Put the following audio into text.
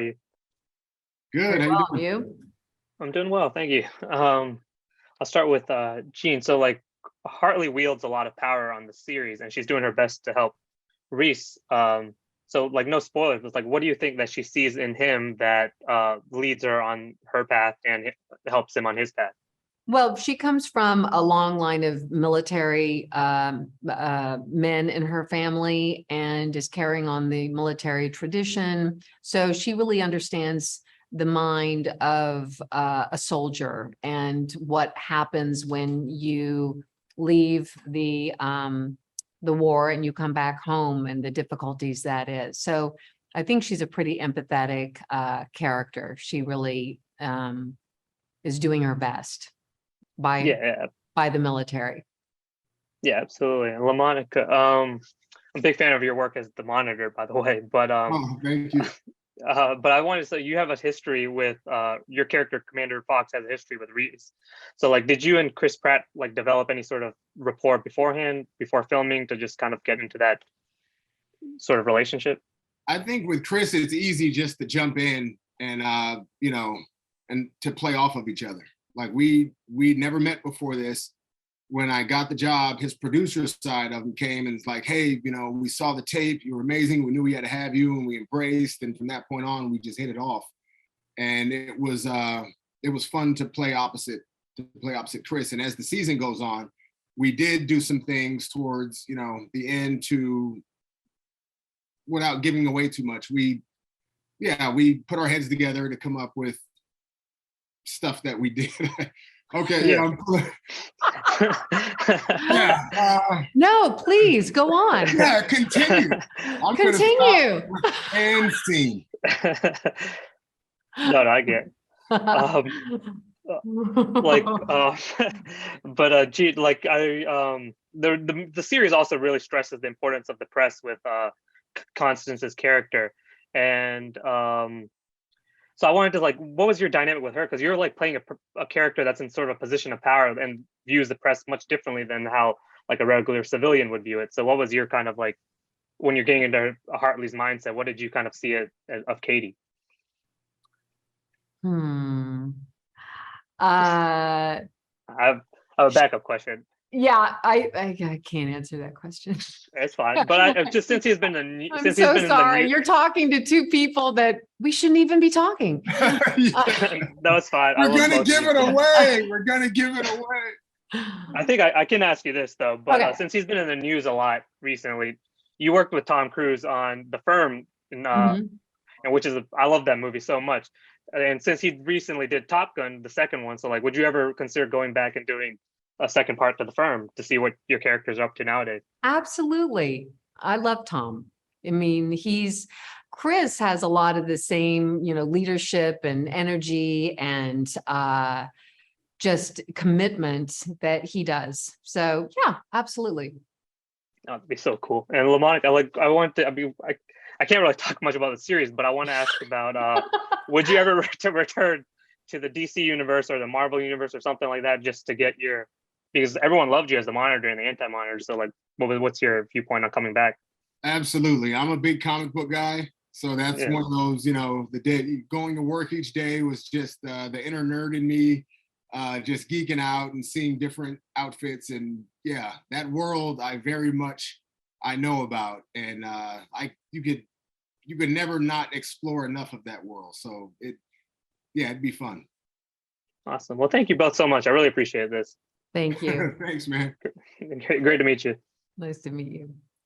you? Good. Very How you well, doing? you? I'm doing well, thank you. I'll start with Jean. So like Hartley wields a lot of power on the series, and she's doing her best to help Reese. So like no spoilers, but like what do you think that she sees in him that leads her on her path and helps him on his path? Well, she comes from a long line of military men in her family and is carrying on the military tradition. So she really understands the mind of a soldier and what happens when you leave the war and you come back home and the difficulties that is. So I think she's a pretty empathetic character. She really is doing her best by the military. Yeah, absolutely. And LaMonica, I'm a big fan of your work as the Monitor, by the way. But Oh, thank you. but I wanted to say you have a history with your character, Commander Fox, has a history with Reese. So like, did you and Chris Pratt like develop any sort of rapport beforehand, before filming, to just kind of get into that sort of relationship? I think with Chris, it's easy just to jump in and and to play off of each other. Like we never met before this. When I got the job, his producer side of him came and was like, hey, we saw the tape, you were amazing, we knew we had to have you, and we embraced, and from that point on, we just hit it off. And it was fun to play opposite Chris. And as the season goes on, we did do some things towards, the end to, without giving away too much, we put our heads together to come up with stuff that we did. Okay. Yeah. No, please go on. Yeah, continue. Continue. And scene. No, I get. But gee, like the series also really stresses the importance of the press with Constance's character, and so I wanted to like, what was your dynamic with her? Because you're like playing a character that's in sort of a position of power and views the press much differently than how like a regular civilian would view it. So what was your kind of like, when you're getting into Hartley's mindset, what did you kind of see of Katie? I have a backup question. Yeah, I can't answer that question. It's fine, but I just since he's been in, I'm so sorry. You're talking to two people that we shouldn't even be talking. That was fine. We're gonna give it away. We're gonna give it away. I think I can ask you this though, but Okay. Since he's been in the news a lot recently, you worked with Tom Cruise on The Firm, and which is I love that movie so much. And since he recently did Top Gun, the second one, so like, would you ever consider going back and doing a second part to The Firm to see what your characters are up to nowadays? Absolutely. I love Tom. I mean, Chris has a lot of the same, leadership and energy and just commitment that he does. So yeah, absolutely. Oh, that'd be so cool. And LaMonica, I can't really talk much about the series, but I want to ask about, would you ever return to the DC universe or the Marvel universe or something like that, just to get because everyone loved you as the Monitor and the Anti-Monitor. So like, what's your viewpoint on coming back? Absolutely. I'm a big comic book guy. So that's one of those, going to work each day was just the inner nerd in me, just geeking out and seeing different outfits. And yeah, that world I very much know about. And you could never not explore enough of that world. So it'd be fun. Awesome. Well, thank you both so much. I really appreciate this. Thank you. Thanks, man. Great to meet you. Nice to meet you.